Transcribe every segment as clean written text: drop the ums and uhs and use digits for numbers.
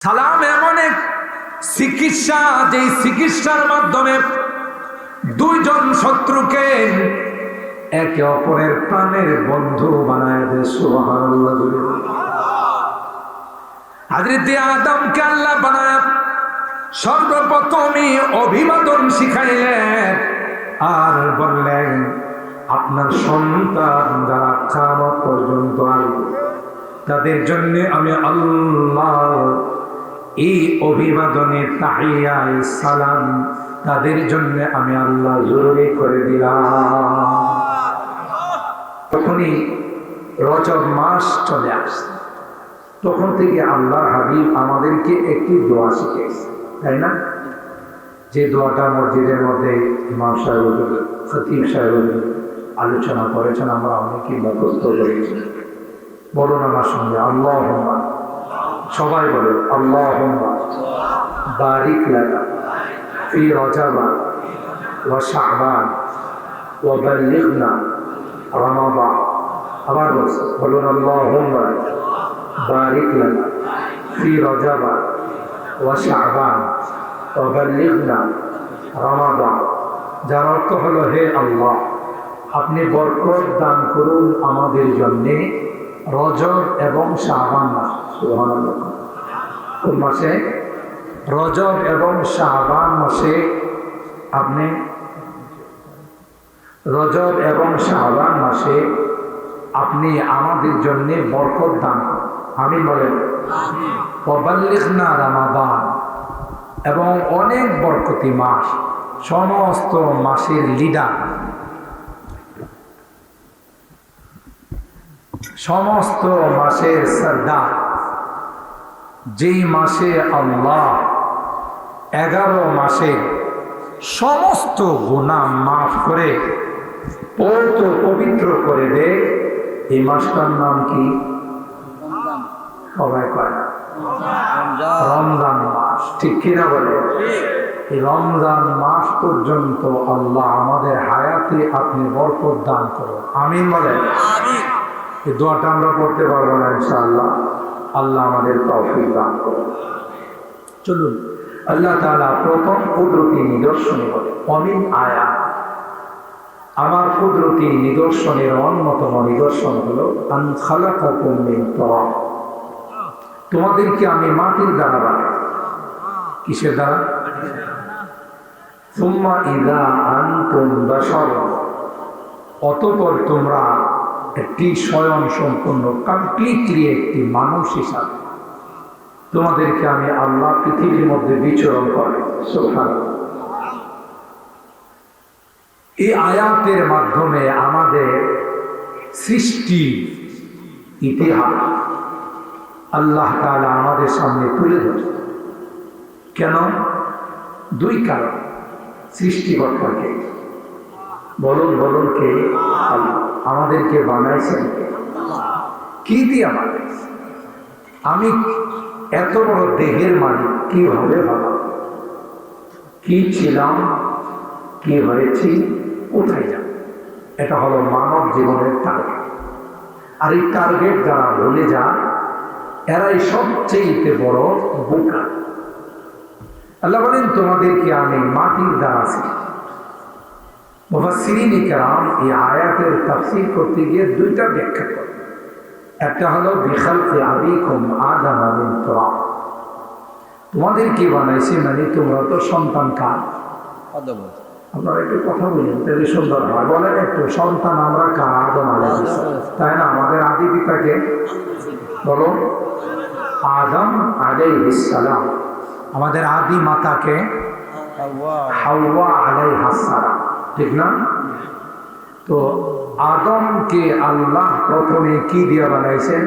সালাম এমন এক চিকিৎসা, যে চিকিৎসার মাধ্যমে দুইজন শত্রুকে একে অপরের প্রাণের বন্ধু বানায় দেয়। সুবহানাল্লাহ। হযরত আদমকে আল্লাহ বানায় সর্বপ্রথমই অভিবাদন শিখাইলেন আর বললেন, আপনার সন্তান যারা কিয়ামত পর্যন্ত আসবে তাদের জন্য আমি আল্লাহ এই অভিবাদনে তাহিয়ায়ে সালাম তাদের জন্য আমি আল্লাহ জরুরি করে দিলাম। তখনই রজব মাস চলে আসছে, তখন থেকে আল্লাহ হাবিব আমাদেরকে একটি দোয়া শিখিয়েছে, তাই না? যে দোয়াটা মসজিদের মধ্যে ইমাম সাহেব খতিব সাহেব আলোচনা করেছেন, আমরা অনেকেই মুখস্থ করেছি। বলুন আমার সঙ্গে, আল্লাহুম্মা, সবাই বলে আল্লাহুম্মা বারিক লানা ফি রজব ওয়া শাবান ওয়া বাল্লিগনা রমাদান। আবার বলুন আল্লাহুম্মা বারিক লানা ফি রজব ওয়া শাবান ওয়া বাল্লিগনা রমাদান। যার অর্থ হলো, হে আল্লাহ, আপনি বরকত দান করুন আমাদের জন্যে রজব এবং শাবান মাস। সুবহানাল্লাহ। কোন মাসে? রজব এবং শাবান মাসে আপনি রজব এবং শাবান মাসে আপনি আমাদের জন্য বরকত দান করুন। আমিন বলেন। ওয়াবাল্লিগনা রমাদান, এবং অনেক বরকতি মাস, সমস্ত মাসের লিডার, সমস্ত মাসের সরদার, যেই মাসে আল্লাহ 11 মাসে সমস্ত গুনাহ মাফ করে পবিত্র করে দেয়, এই মাসটার নাম কি? সবাই কয় না? রমজান মাস। ঠিক কিনা বলে? এই রমজান মাস পর্যন্ত আল্লাহ আমাদের হায়াতে আপনি বরকত দান করুন। আমিন বলেন। এই দোয়াটা আমরা করতে পারবো না ইনশাআল্লাহ, আল্লাহ আমাদের তৌফিক দান করুন। চলুন, আল্লাহ তাআলা প্রথম কুদরতি নিদর্শনে বলে, অমিন আয়াত, আমার কুদরতি নিদর্শনের অন্যতম নিদর্শন হলো আন খালাকাকুম মিন তুরাব, তোমাদেরকে আমি মাটির দ্বারা বানাই। কিসের দ্বারা? সুম্মা ইযা আনতুম বাশার, অতঃপর তোমরা একটি স্বয়ং সম্পূর্ণ কমপ্লিটলি একটি মানুষ হিসাবে তোমাদেরকে আমি আল্লাহ পৃথিবীর মধ্যে বিচরণ করাই। সুবহানাল্লাহ। এই আয়াতের মাধ্যমে আমাদের সৃষ্টি ইতিহাস আল্লাহ তাআলা আমাদের সামনে তুলে ধরে। কেন? দুই কারণ। সৃষ্টিকর্তাকে বলুন, বলুন কে? আল্লাহ। আমাদেরকে বানাইছেন কি দিয়ে বানাইছে? আমি এত বড় দেহের মালিক কিভাবে বানাব? কি ছিলাম, কি হয়েছি, কোথায় যাব? এটা হলো মানব জীবনের টার্গেট। আর এই টার্গেট যারা ভুলে যায়, এরাই সবচেয়ে বড় বোকা। আল্লাহ বলেন, তোমাদেরকে আমি মাটির দ্বারা মুফাসসিরিন ইকরাম এই আয়াতের তাফসীর করতে গিয়ে দুইটা ব্যাখ্যা করেন। একটা হলো বিখালকি আবিকুম আদম মিন তুরাব, তোমাদের কি বানাইছে, মানে তোমরা তো সন্তান কার? আদম। আপনারা একটু কথা বলুন, তাহলে সুন্দর হয়। বলেন একটু, সন্তান আমরা কার? আদম আলাইহিস সালাম, তাই না? আমাদের আদি পিতাকে বলো, আদম আলাইহিস সালাম। আমাদের আদি মাতাকে হাওয়া আলাইহাস সালাম, ঠিক না? তো আদমকে আল্লাহ প্রথমে কি দিয়ে বানাইছেন?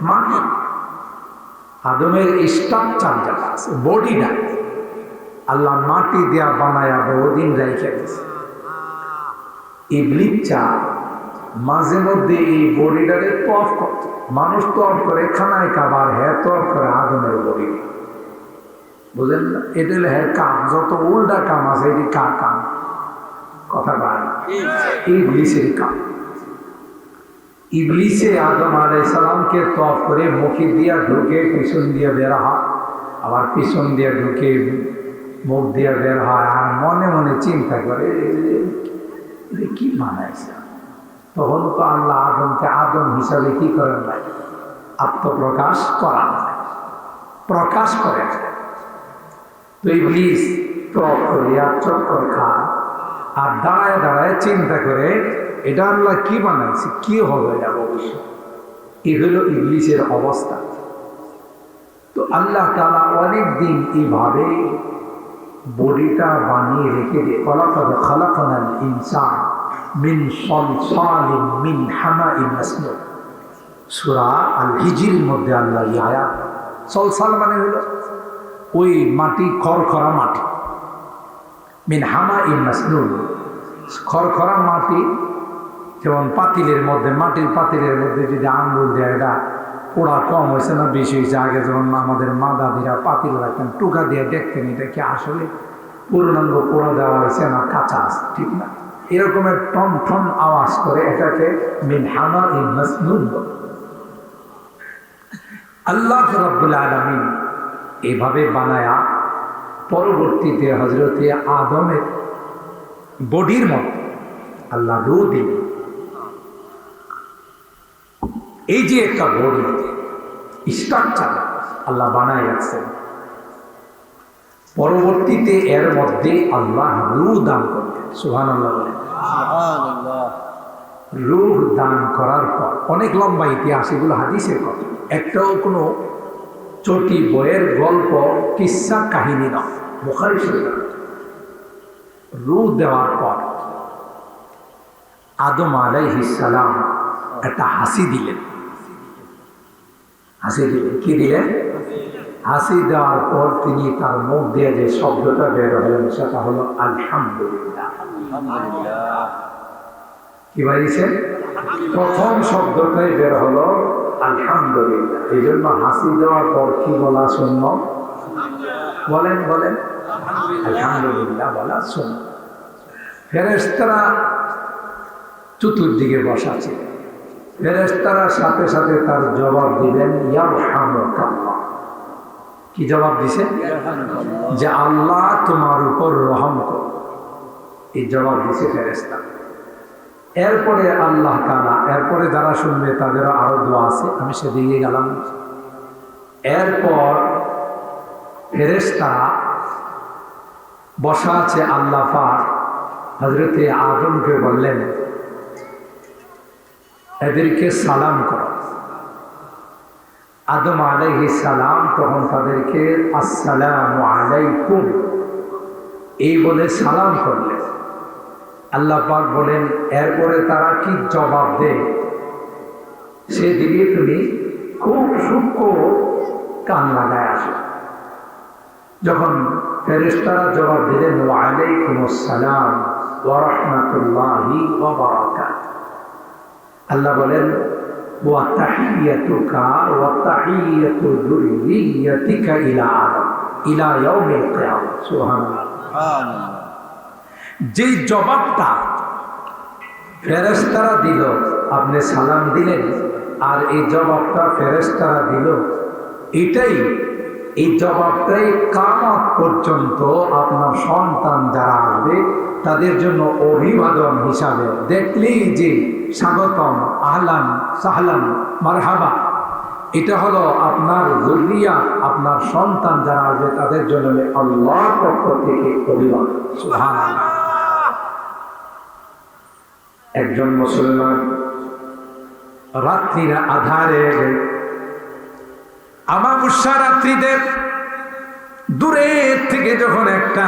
মাটি। আদমের স্ট্রাকচার যেটা আছে, বডিটা আল্লাহ মাটি দিয়া বানায়া বহুদিন রেখে গেছে। ইবলিসটা মাঝে মধ্যে এই বডিটাকে তফ করত। মানুষ তফ করে খানায় খাবার, হ্যাঁ তফ করে আদমের বডি। বুঝলেন না? এটা হলো হ্যাঁ কাম। যত উল্টা কাম আছে এটি কার কাম? কথা বলে না, ইবলিসের কাম। ইবলিসে আদম আলাইহিস সালামকে তওয়াফ করে মুখে দিয়া ঢুকে পিছন দিয়ে বের হয়। আবার পিছন দিয়ে ঢুকে মুখ দিয়ে বের হয়, আর মনে মনে চিন্তা করে কি বানাইছে। তখন তো আল্লাহ আদমকে আদম হিসাবে কি করেন নাই, আত্মপ্রকাশ করান নাই, প্রকাশ করে। তো ইবলিস টক করিয়া চক্কর খায় আর দাঁড়ায় দাঁড়ায় চিন্তা করে এটা আল্লাহ কি বানাইছে, কি হবে এটা ভবিষ্যৎ। এই হলো ইবলিসের অবস্থা। তো আল্লাহ তাআলা অনেকদিন এইভাবে বডিটা বানিয়ে রেখে দিয়ে ওয়ালাকাদ খালাকনাল ইনসান মিন সালসালিন মিন হামাইন মাসনুন, সূরা আল হিজরির মধ্যে আল্লাহ এই আয়াত। সলসাল মানে হলো ওই মাটি, খড়খড়া মাটি। মিন হামাইন মাসনুন, খড়খড়া মাটি, যেমন পাতিলের মধ্যে, মাটির পাতিলের মধ্যে যদি আঙ্গুল দেয় এটা পোড়া কম হয়েছে না বেশি হয়েছে। আগে যেমন আমাদের মা দাদিরা পাতিল রাখতেন, টুকা দিয়ে দেখতেন এটা কি আসলে পূর্ণাঙ্গ পোড়া দেওয়া হয়েছে না কাঁচা আছে, ঠিক না? এরকমের টন টন আওয়াজ করে এটাকে মিন হামাইন মাসনুন। আল্লাহ রাব্বুল আলামিন এভাবে বানায়া পরবর্তীতে হযরতে আদমের বডির মতো আল্লাহ রূহ দিলেন। এই যে একটা বডি স্ট্রাকচার আল্লাহ বানায় রাখছেন, পরবর্তীতে এর মধ্যে আল্লাহ রূহ দান করলেন। সুবহানাল্লাহ বলেন। রূহ দান করার পর অনেক লম্বা ইতিহাস, এগুলো হাদিসের কথা, একটাও কোনো চটি বইয়ের গল্প কিসসা কাহিনী নয়, বুখারী শরীফে। রূহ দেওয়ার পর আদম আলাইহিস সালাম একটা হাসি দিলেন। হাসি দিলেন, কি দিলেন? হাসি দেওয়ার পর তিনি তার মুখ দিয়ে যে শব্দটা বের হলেন সেটা হলো আলহামদুলিল্লাহ। কি বলেছেন? প্রথম শব্দটাই বের হলো আলহামদুলিল্লাহ। এই জন্য হাসি দেওয়ার পর কি বলা শূন্য? বলেন বলেন, আলহামদুলিল্লাহ বলা শূন্য। ফেরেশতারা চতুর্দিকে বসা ছিল। ফেরেশতারা সাথে সাথে তার জবাব দিলেন ইয়ারহামুকাল্লাহ। কি জবাব দিছে? যে আল্লাহ তোমার উপর রহম করুন, এই জবাব দিছে ফেরেশতা। এরপরে আল্লাহ তাআলা, এরপরে যারা শুনবে তাদেরও আরো দোয়া আছে, আমি সেদিকে গেলাম। এরপর ফেরেশতারা বসা আছে, আল্লাহ পাক হযরতে আদমকে বললেন এদেরকে সালাম করো। আদম আলাইহিস সালাম তখন তাদেরকে আসসালামু আলাইকুম এই বলে সালাম করলেন। আল্লাহ পাক বলেন এরপরে তারা কি জবাব দেয় সেদিকে তুমি খুব সূক্ষ্ম কান লাগায় আসো। যখন ফেরেশতারা জবাব দিলেন ওয়া আলাইকুমুস সালাম ওয়া রাহমাতুল্লাহি ওয়া বারাকাতুহু, আল্লাহ বলেন ওয়া তাহিয়াতুকা ওয়া তাহিয়াতু যুররিয়াতিকা ইলা আদম ইলা ইয়াউমিল কিয়ামah। সুবহানাল্লাহ। যেই জবাবটা ফেরেশতারা দিল, আপনি সালাম দিলেন আর এই জবাবটা ফেরেশতারা দিল, এটাই, এই জবাবটাই কিয়ামত পর্যন্ত আপনার সন্তান যারা আসবে তাদের জন্য অভিবাদন হিসাবে, দেখলেই যে স্বাগতম, আহলান সাহলান মারহাবা, এটা হলো আপনার যুররিয়া, আপনার সন্তান যারা আসবে তাদের জন্য আল্লাহর পক্ষ থেকে অভিবাদন। সুবহানাল্লাহ। একজন মুসলমান রাত্রির আধারে, আমাবস্যা রাত্রিতে দূরে থেকে যখন একটা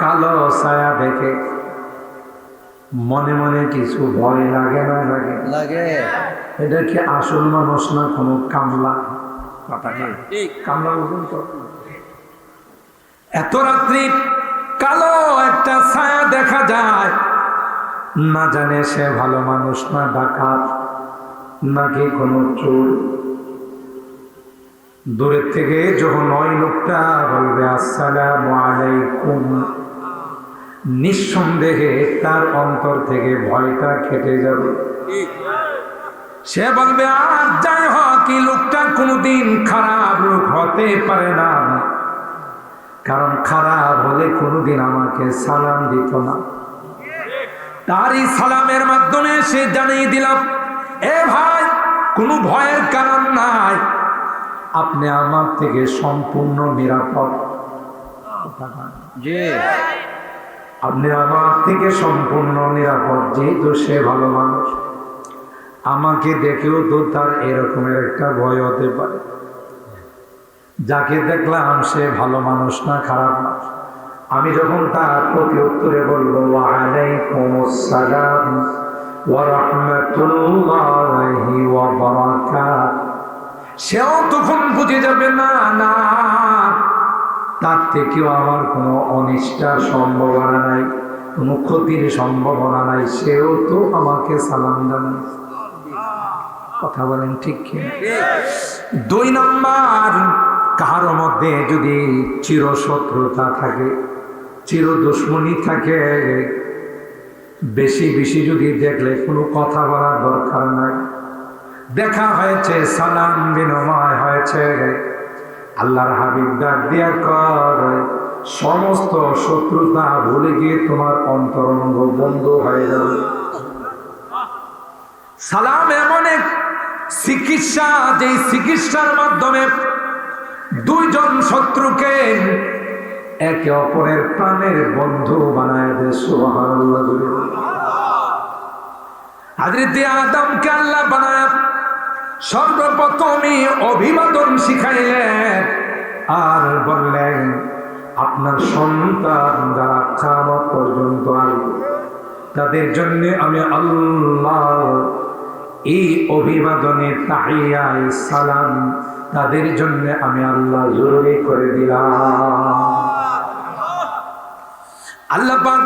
কালো ছায়া দেখে মনে মনে কিছু ভয় লাগে না? লাগে লাগে। এটা কি আসল মানুষ না কোনো কামলা? কামলা বুঝুন তো। এত রাত্রি কালো একটা ছায়া দেখা যায়, না জানে সে ভালো মানুষ না ডাকাত নাকি কোনো চোর। দূরের থেকে যখন ওই লোকটা বলবে আসসালামু আলাইকুম, নিঃসন্দেহে তার অন্তর থেকে ভয়টা কেটে যাবে। সে বলবে আর যাই হোক, এই লোকটা কোনোদিন খারাপ লোক হতে পারে না, কারণ খারাপ হলে কোনোদিন আমাকে সালাম দিত না। তারই সালামের মাধ্যমে সে জানিয়ে দিলাম, এ ভাই, কোনো ভয়ের কারণ নাই, আপনি আমার থেকে সম্পূর্ণ নিরাপদ। আপনি আমার থেকে সম্পূর্ণ নিরাপদ, যেহেতু সে ভালো মানুষ। আমাকে দেখেও তো তার এরকমের একটা ভয় হতে পারে, যাকে দেখলাম সে ভালো মানুষ না খারাপ মানুষ। আমি যখন তার প্রতি উত্তরে বলবো ওয়ালাইকুমুস সালাম ওয়া রাহমাতুল্লাহি ওয়া বারাকাতুহু, সেও তখন বুঝে যাবে না না, তার থেকেও আমার কোনো অনিষ্টার সম্ভাবনা নাই, কোনো ক্ষতির সম্ভাবনা নাই, সেও তো আমাকে সালাম জানায়। কথা বলেন ঠিক কি? 2 নাম্বার, কারো মধ্যে যদি চিরশত্রুতা থাকে, চির দুশ্মনী থাকে, বেশি বেশি যদি দেখলে কোনো কথা বলার দরকার নাই, দেখা হয়েছে, সালাম বিনিময় হয়েছে, আল্লাহর হাবিব ডাক দিয়া করে সমস্ত শত্রুতা ভুলে গিয়ে তোমার অন্তরঙ্গ বন্ধু হয়ে যাবে। সালাম এমন এক চিকিৎসা, যে চিকিৎসার মাধ্যমে 2 জন শত্রুকে একে অপরের প্রাণের বন্ধু বানায় দেয়। সুবহানাল্লাহ। হযরত আদমকে আল্লাহ বানায় সর্বপ্রথমই অভিবাদন শিখাইলেন, আর বললেন আপনার সন্তান যারা কিয়ামত পর্যন্ত আসবে তাদের জন্য আমি আল্লাহ এই অভিবাদনে তাহিয়ায়ে সালাম তাদের জন্য আমি আল্লাহ জরুরি করে দিলাম। আল্লাহ পাক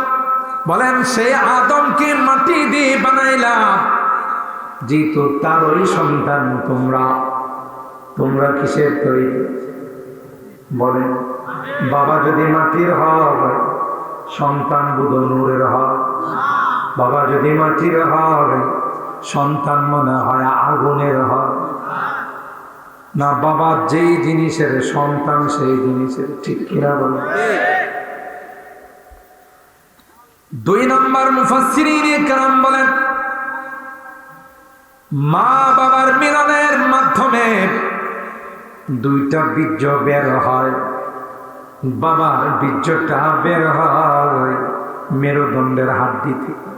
বলেন সে আদমকে মাটি দিয়ে বানাইলাম, যেহেতু তার ওই সন্তান তোমরা কিসের তৈরি বলেন? বাবা যদি মাটির হয়, সন্তান বুধ নূরের হয়। বাবা যদি মাটির হয়, সন্তান মনে হয় আগুনের হয় না। বাবা যেই জিনিসের, সন্তান সেই জিনিসের। ঠিক কিনা বলেন? 2 নম্বর মুফাসসিরিনে কেরাম বলেন মা বাবার মিলনের মাধ্যমে 2টা বীর্য বের হয়। বাবার বীর্যটা বের হয় মেরুদণ্ডের হাড্ডি থেকে,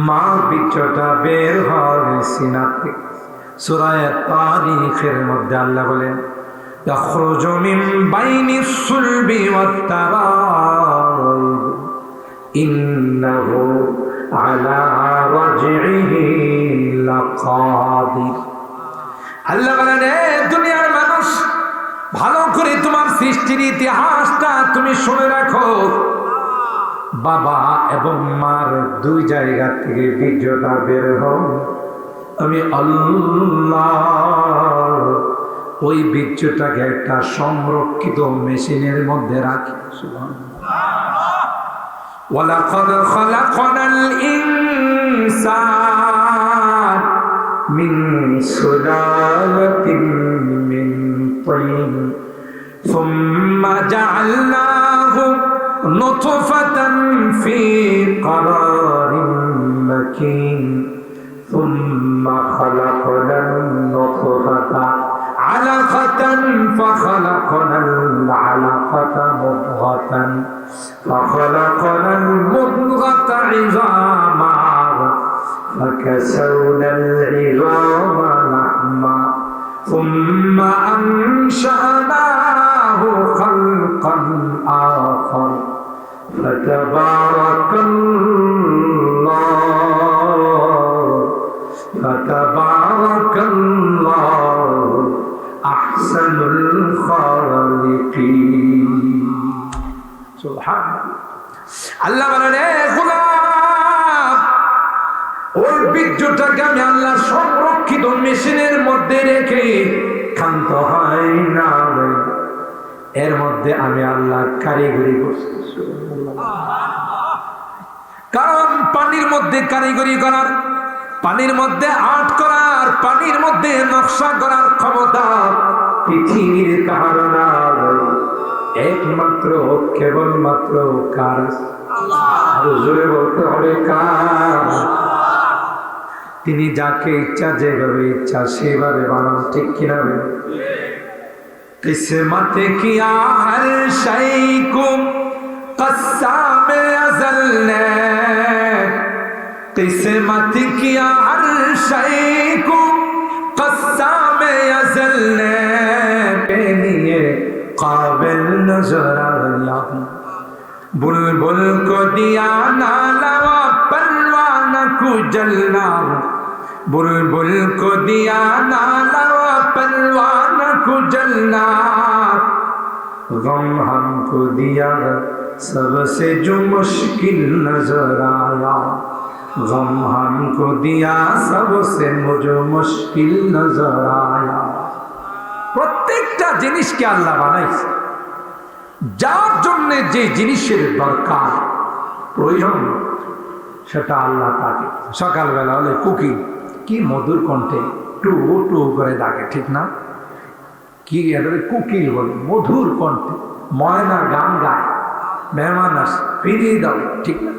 মার বীর্যটা বের হয় সিনা থেকে। সূরা তারিখের মধ্যে আল্লাহ বলেন ইয়াখরুজু মিন বাইনিস সুলবি ওয়াত তারাইব ইন্নাহু আলা রাজইহি লাকাদির। আল্লাহ বলেন দুনিয়ার মানুষ, ভালো করে তোমার সৃষ্টির ইতিহাসটা তুমি শুনে রাখো। বাবা এবং মার 2 জায়গা থেকে বীর্যটা বের হয়, আমি আল্লাহ ওই বীর্যটাকে একটা সংরক্ষিত মেশিনের মধ্যে রাখি। ওয়ালাকাদ খালাকনাল ইনসান মিন সুলালাতিন মিন طين ثم جعلناه نطفة في قرار مكين ثم خلقنا النطفة علقة فخلقنا العلقة مضغة فخلقنا المضغة عظاما فكسونا العظام لحما ثم أنشأناه خلقا آخر فتبارك الله أحسن الخالقين। سبحان الله। বলেন গোলাম, ওই বীর্যটাকে আমি আল্লাহ সংরক্ষিত মেশিনের মধ্যে রেখে ক্ষান্ত হয় না, এর মধ্যে আমি আল্লাহ কারিগরি করছি। কারণ পানির মধ্যে কারিগরি করার, পানির মধ্যে আর্ট করার, পানির মধ্যে নকশা করার ক্ষমতা পৃথিবীর কারণ। একমাত্র কেবলমাত্র কার? আরো জোরে বলতে হবে কার? তিনি যাকে ইচ্ছা যেভাবে ইচ্ছা সেভাবে বানান, ঠিক কিনা? किस्मत किया हर शय को कस्साम अज़ल ने, किस्मत किया हर शय को कस्साम अज़ल ने, के लिए काबिल नजर आया। बुलबुल को दिया नाला परवाना को जलना, बुलबुल को दिया नाला परवाना को जलना, गम हमको दिया सबसे जो मुश्किल नजर आया, गम हमको दिया सबसे जो मुश्किल नजर आया। প্রত্যেকটা জিনিসকে আল্লাহ বানাইছে যার জন্য যে জিনিসের দরকার প্রয়োজন সেটা আল্লাহ তাকে। সকালবেলা হলে কুকি কি মধুর কণ্ঠে টু টু করে ডাকে, ঠিক না? কি এদের কুকিল বলে, মধুর কণ্ঠে ময়না গান গায়, মেহমান আস ফিরিয়ে দাও, ঠিক না?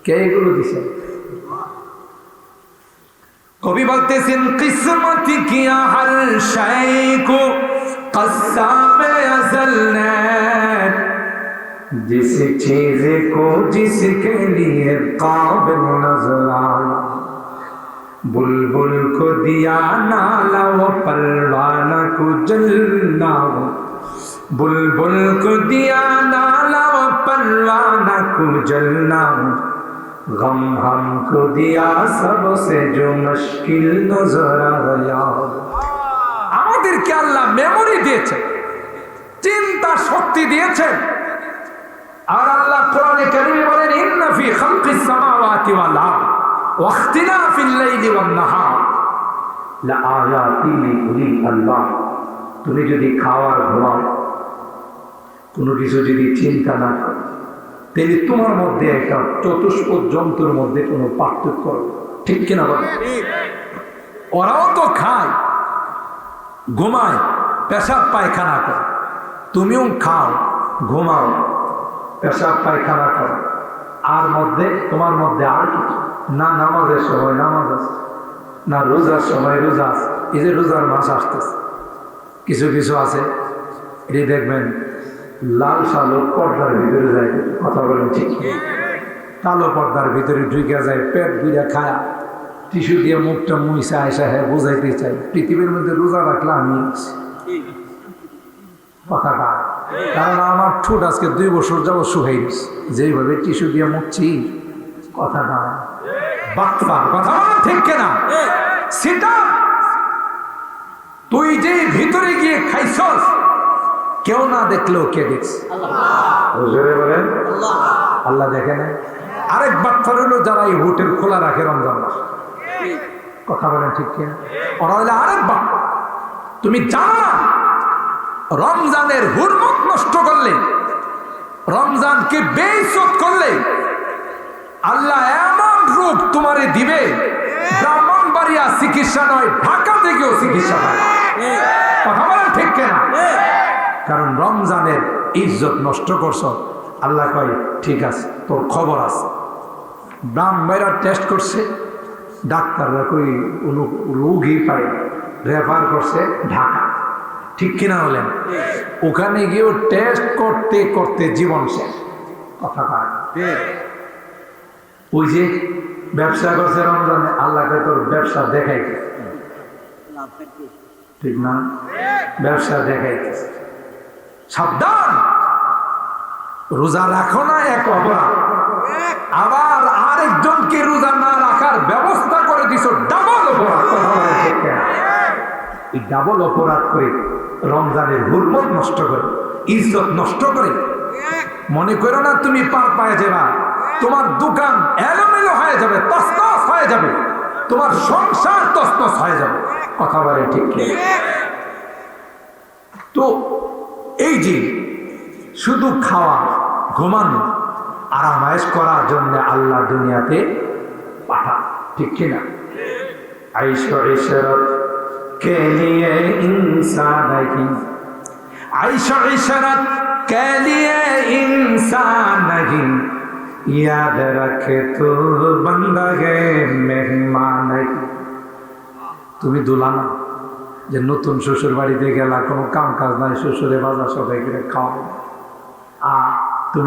কে এগুলো দিছে? কবি বলতেছেন কিসমত কিয়া হর শায় কো কসামে अज़ल ने, जिस चीज को जिसके लिए काबिल नजर आया, बुलबुल को दिया नाला वो परवाना को जलना, बुलबुल को दिया नाला वो परवाना को जलना, गम हमको दिया सबसे जो मुश्किल नजर आया। আমাদেরকে আল্লাহ মেমোরি দিয়েছে, চিন্তা শক্তি দিয়েছে। আর আল্লাহ কোরআনে কারীমে বলেন ইন্না ফি খালকিস সামাওয়াতি ওয়াল আরদ ওয়া ইখতিলাফিল লাইলি ওয়ান নাহার লাআয়াতিন লিউলিল আলবাব। তুমি যদি খাওয়ার ঘুমাও, কোনো কিছু যদি চিন্তা না করো, তাহলে তোমার মধ্যে একটা চতুষ্পদ জন্তুর মধ্যে কোনো পার্থক্য, ঠিক কিনা বলে? ওরাও তো খায়, ঘুমায়, পেশাব পায়খানা করে, তুমিও খাও, ঘুমাও, পেশাব পায়খানা করো, আর মধ্যে তোমার মধ্যে আর কিছু না, নামাজের সময় নামাজ আছে না, রোজার সময় রোজা আছে। এই যে রোজার মাস আসতেছে, কিছু কিছু আছে এটি দেখবেন লাল সালো পর্দার ভিতরে যায়, কথা বলেন ঠিক? কালো পর্দার ভিতরে ঢুকে যায়, পেট বুঝে খায়, টিস্যু দিয়ে মুখটা মুইসা আসা, হ্যাঁ বোঝাইতে চাই পৃথিবীর মধ্যে রোজা রাখলে আমি কথাটা, কারণ আমার ঠোঁট আজকে 2 বছর যাবো শুকাই গেছে, যেইভাবে টিস্যু দিয়ে মুখছি, কথাটা বাটপার, কথা ঠিক কিনা? সেটা তুই যে ভিতরে গিয়ে খাইছস, কেউ না দেখলেও কে দেখছে? বলেন আল্লাহ দেখে না। আরেক বাটপার হলো যারা এই হোটেল খোলা রাখে রমজান মাস, কথা বলেন ঠিক কিনা? ওরা হলে আরেক বাটপার। তুমি জানো না রমজানের হুরমত নষ্ট করলে, রমজানকে বেইজ্জত করলে আল্লাহ এমন রূপ তোমারে দিবে, ব্রাহ্মণবাড়িয়া চিকিৎসা নয়, ঢাকা থেকেও চিকিৎসা নয়, কথা বলেন ঠিক কিনা? কারণ রমজানের ইজ্জত নষ্ট করছ। আল্লাহ কয় ঠিক আছে, তোর খবর আছে। ব্রাহ্মণরা টেস্ট করছে, ডাক্তাররা কই রোগী পায়, রেফার করছে ঢাকা, ঠিক কিনা বলেন? ওখানে গিয়েও টেস্ট করতে করতে জীবন শেষ, কথা কয়। ওই যে ব্যবসা করছে রমজানে, আল্লাহকে তোর ব্যবসা দেখাইতে, ঠিক না? ব্যবসা দেখাইতেছে, সাবধান, রোজা রাখো না এক অপরাধ, আবার আরেকজনকে রোজা না রাখার ব্যবস্থা করে দিছো, ডাবল অপরাধ। এই ডাবল অপরাধ করে রমজানের হুরমত নষ্ট করে, ইজ্জত নষ্ট করে। মনে করো না তুমি পার পায়ে যাবা, তোমার দোকান এলোমেলো হয়ে যাবে, তছনছ হয়ে যাবে, তোমার সংসার তছনছ হয়ে যাবে, কথা বলে ঠিক? তো এই যে শুধু খাওয়া, ঘুমানো, আরামায়েশ করার জন্য আল্লাহ দুনিয়াতে পাঠান, ঠিক কিনা? আইশ ইশরাত কে লিয়ে ইনসান কি आइशो इशरत के लिए इंसान नहीं याद रखे तू बंदा गे मेहमान नहीं তুমি দুলানা যে নতুন শ্বশুর বাড়িতে গেলা কোনো কাম কাজ নাই শ্বশুরে বাজার সবাই করে খাওয়া আর